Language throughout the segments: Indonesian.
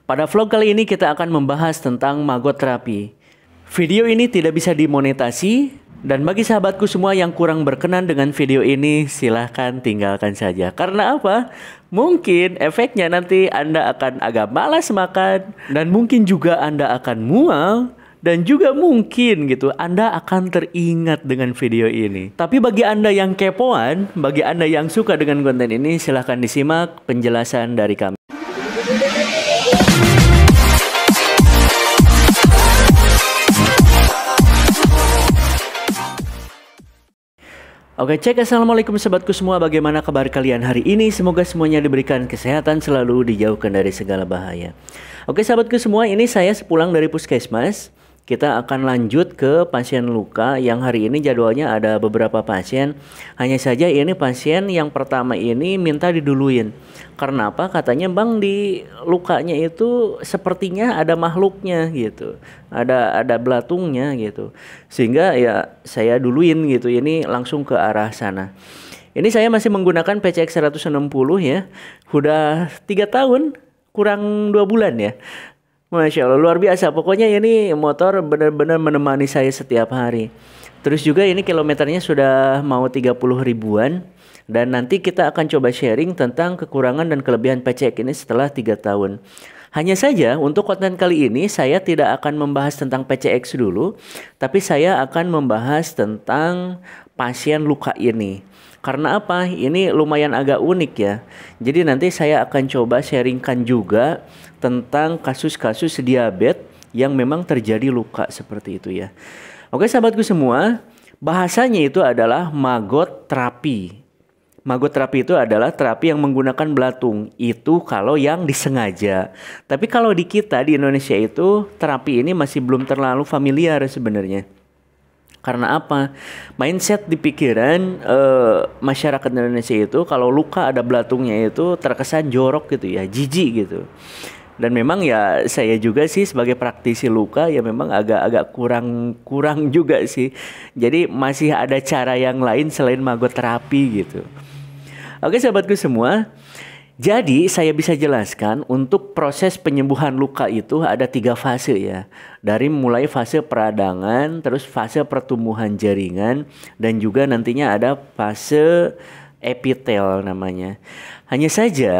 Pada vlog kali ini kita akan membahas tentang maggot terapi. Video ini tidak bisa dimonetasi, dan bagi sahabatku semua yang kurang berkenan dengan video ini, silahkan tinggalkan saja. Karena apa? Mungkin efeknya nanti Anda akan agak malas makan, dan mungkin juga Anda akan mual, dan juga mungkin gitu Anda akan teringat dengan video ini. Tapi bagi Anda yang kepoan, bagi Anda yang suka dengan konten ini, silahkan disimak penjelasan dari kami. Oke, cek. Assalamualaikum sobatku semua, bagaimana kabar kalian hari ini? Semoga semuanya diberikan kesehatan, selalu dijauhkan dari segala bahaya. Oke sahabatku semua, ini saya sepulang dari puskesmas. Kita akan lanjut ke pasien luka yang hari ini jadwalnya ada beberapa pasien. Hanya saja ini pasien yang pertama ini minta diduluin. Karena apa? Katanya bang, di lukanya itu sepertinya ada makhluknya gitu. Ada belatungnya gitu. Sehingga ya saya duluin gitu. Ini langsung ke arah sana. Ini saya masih menggunakan PCX 160 ya. Udah 3 tahun kurang 2 bulan ya. Masya Allah, luar biasa. Pokoknya ini motor benar-benar menemani saya setiap hari. Terus juga ini kilometernya sudah mau 30 ribuan. Dan nanti kita akan coba sharing tentang kekurangan dan kelebihan PCX ini setelah 3 tahun. Hanya saja untuk konten kali ini saya tidak akan membahas tentang PCX dulu. Tapi saya akan membahas tentang pasien luka ini. Karena apa? Ini lumayan agak unik ya. Jadi nanti saya akan coba sharingkan juga tentang kasus-kasus diabetes yang memang terjadi luka seperti itu ya. Oke sahabatku semua, bahasanya itu adalah maggot terapi. Maggot terapi itu adalah terapi yang menggunakan belatung. Itu kalau yang disengaja. Tapi kalau di kita di Indonesia itu terapi ini masih belum terlalu familiar sebenarnya. Karena apa? Mindset di pikiran masyarakat Indonesia itu kalau luka ada belatungnya itu terkesan jorok gitu ya, jijik gitu. Dan memang ya saya juga sih sebagai praktisi luka ya memang agak kurang juga sih. Jadi masih ada cara yang lain selain maggot terapi gitu. Oke sahabatku semua. Jadi saya bisa jelaskan untuk proses penyembuhan luka itu ada 3 fase ya. Dari mulai fase peradangan, terus fase pertumbuhan jaringan, dan juga nantinya ada fase epitel namanya. Hanya saja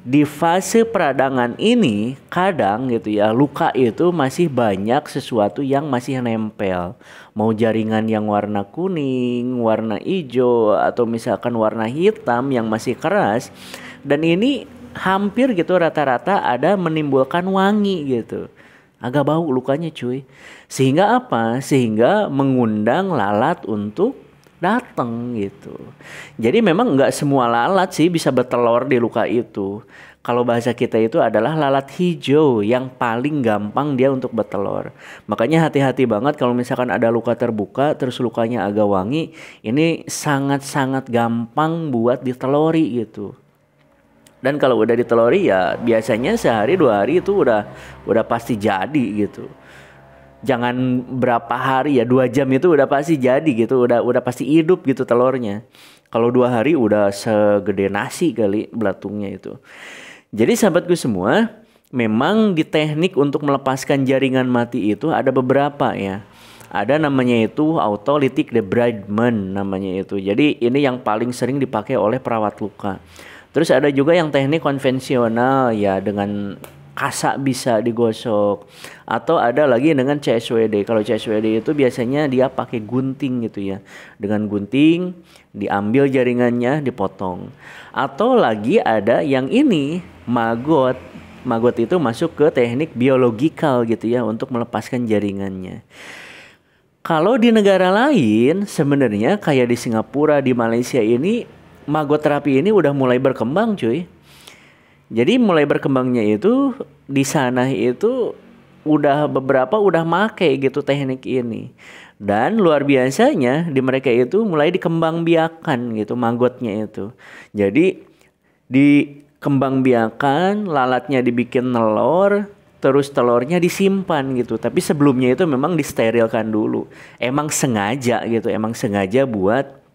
di fase peradangan ini kadang gitu ya, luka itu masih banyak sesuatu yang masih nempel. Mau jaringan yang warna kuning, warna hijau, atau misalkan warna hitam yang masih keras. Dan ini hampir gitu rata-rata ada menimbulkan wangi gitu. Agak bau lukanya cuy. Sehingga apa? Sehingga mengundang lalat untuk datang gitu. Jadi memang nggak semua lalat sih bisa bertelur di luka itu. Kalau bahasa kita itu adalah lalat hijau yang paling gampang dia untuk bertelur. Makanya hati-hati banget kalau misalkan ada luka terbuka terus lukanya agak wangi. Ini sangat-sangat gampang buat diteluri gitu. Dan kalau udah diteluri ya biasanya sehari 2 hari itu udah pasti jadi gitu. Jangan berapa hari ya, 2 jam itu udah pasti jadi gitu, udah pasti hidup gitu telurnya. Kalau 2 hari udah segede nasi kali belatungnya itu. Jadi sahabatku semua, memang di teknik untuk melepaskan jaringan mati itu ada beberapa ya. Ada namanya itu autolytic debridement namanya itu. Jadi ini yang paling sering dipakai oleh perawat luka. Terus ada juga yang teknik konvensional ya, dengan kasak bisa digosok. Atau ada lagi dengan CSWD. Kalau CSWD itu biasanya dia pakai gunting gitu ya. Dengan gunting diambil jaringannya, dipotong. Atau lagi ada yang ini maggot. Maggot itu masuk ke teknik biologikal gitu ya, untuk melepaskan jaringannya. Kalau di negara lain sebenarnya kayak di Singapura, di Malaysia ini maggot terapi ini udah mulai berkembang cuy. Jadi mulai berkembangnya itu di sana itu udah beberapa udah make gitu teknik ini. Dan luar biasanya di mereka itu mulai dikembangbiakan gitu maggotnya itu. Jadi dikembangbiakan, lalatnya dibikin nelor, terus telurnya disimpan gitu. Tapi sebelumnya itu memang disterilkan dulu. Emang sengaja gitu, emang sengaja buat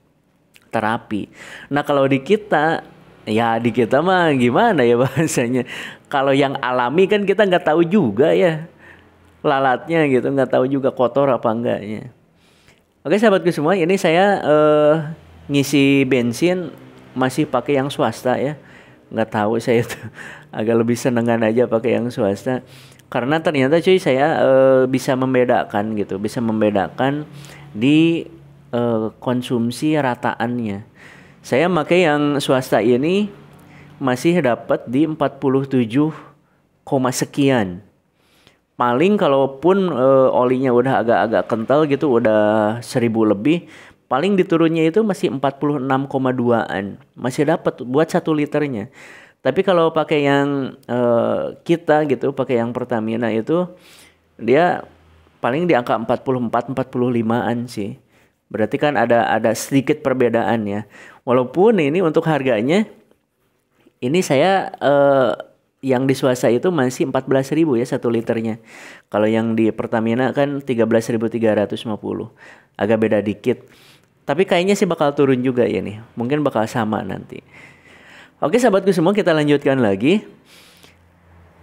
terapi. Nah kalau di kita Ya di kita mah gimana ya bahasanya. Kalau yang alami kan kita nggak tahu juga ya lalatnya gitu, nggak tahu juga kotor apa enggaknya. Oke sahabatku semua, ini saya ngisi bensin masih pakai yang swasta ya. Nggak tahu saya tuh agak lebih senengan aja pakai yang swasta. Karena ternyata cuy saya bisa membedakan gitu, bisa membedakan di konsumsi rataannya. Saya pakai yang swasta ini masih dapat di 47, sekian. Paling kalaupun olinya udah agak-agak kental gitu, udah 1000 lebih, paling diturunnya itu masih 46,2-an. Masih dapat buat 1 liternya. Tapi kalau pakai yang kita gitu, pakai yang Pertamina itu dia paling di angka 44 45-an sih. Berarti kan ada sedikit perbedaan ya. Walaupun ini untuk harganya ini saya yang di swasta itu masih 14.000 ya 1 liternya. Kalau yang di Pertamina kan 13.350. Agak beda dikit. Tapi kayaknya sih bakal turun juga ya nih. Mungkin bakal sama nanti. Oke sahabatku semua, kita lanjutkan lagi.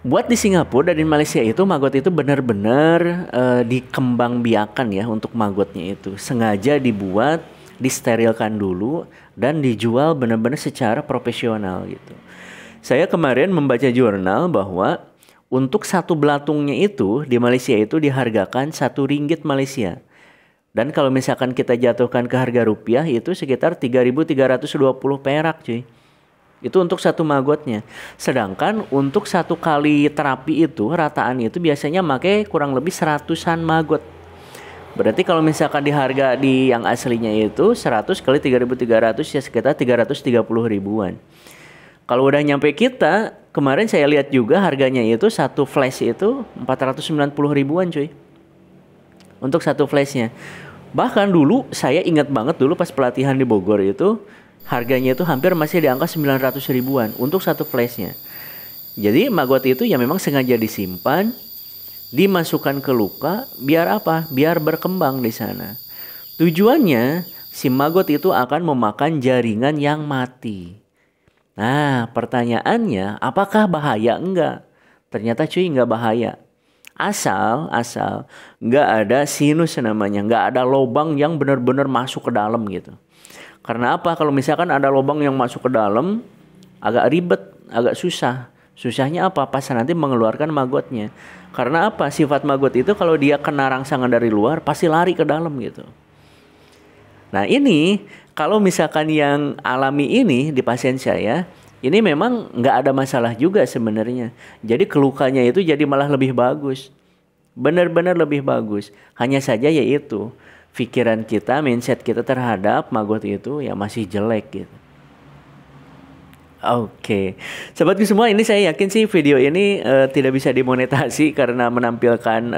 Buat di Singapura dan di Malaysia itu maggot itu benar-benar dikembangbiakan ya untuk maggotnya itu. Sengaja dibuat, disterilkan dulu dan dijual benar-benar secara profesional gitu. Saya kemarin membaca jurnal bahwa untuk satu belatungnya itu di Malaysia itu dihargakan RM1 Malaysia. Dan kalau misalkan kita jatuhkan ke harga rupiah itu sekitar 3.320 perak cuy. Itu untuk satu maggotnya. Sedangkan untuk satu kali terapi itu rataan itu biasanya pakai kurang lebih 100-an maggot. Berarti kalau misalkan di harga di yang aslinya itu 100 kali 3.300 ya sekitar 330 ribuan. Kalau udah nyampe kita, kemarin saya lihat juga harganya itu satu flash itu 490 ribuan cuy. Untuk satu flashnya. Bahkan dulu saya ingat banget dulu pas pelatihan di Bogor itu harganya itu hampir masih di angka 900 ribuan untuk satu flashnya. Jadi maggot itu ya memang sengaja disimpan, dimasukkan ke luka, biar apa? Biar berkembang di sana. Tujuannya si maggot itu akan memakan jaringan yang mati. Nah pertanyaannya apakah bahaya? Enggak. Ternyata cuy nggak bahaya. Asal nggak ada sinus namanya, nggak ada lubang yang benar-benar masuk ke dalam gitu. Karena apa? Kalau misalkan ada lubang yang masuk ke dalam, agak ribet, agak susah. Susahnya apa? Pas nanti mengeluarkan maggotnya. Karena apa? Sifat maggot itu kalau dia kena rangsangan dari luar, pasti lari ke dalam gitu. Nah ini, kalau misalkan yang alami ini di pasien saya, ini memang nggak ada masalah juga sebenarnya. Jadi kelukanya itu jadi malah lebih bagus. Benar-benar lebih bagus. Hanya saja yaitu pikiran kita, mindset kita terhadap maggot itu ya masih jelek gitu. Oke, sobatku semua, ini saya yakin sih video ini tidak bisa dimonetasi karena menampilkan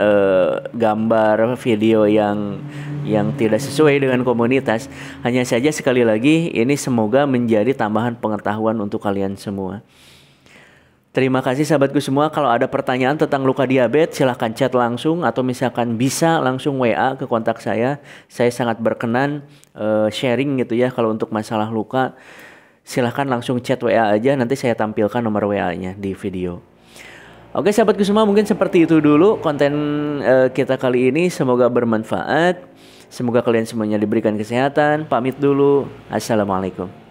gambar video yang tidak sesuai dengan komunitas. Hanya saja sekali lagi ini semoga menjadi tambahan pengetahuan untuk kalian semua. Terima kasih sahabatku semua. Kalau ada pertanyaan tentang luka diabetes silahkan chat langsung atau misalkan bisa langsung WA ke kontak saya. Saya sangat berkenan sharing gitu ya. Kalau untuk masalah luka silahkan langsung chat WA aja. Nanti saya tampilkan nomor WA-nya di video. Oke sahabatku semua, mungkin seperti itu dulu konten kita kali ini. Semoga bermanfaat. Semoga kalian semuanya diberikan kesehatan. Pamit dulu. Assalamualaikum.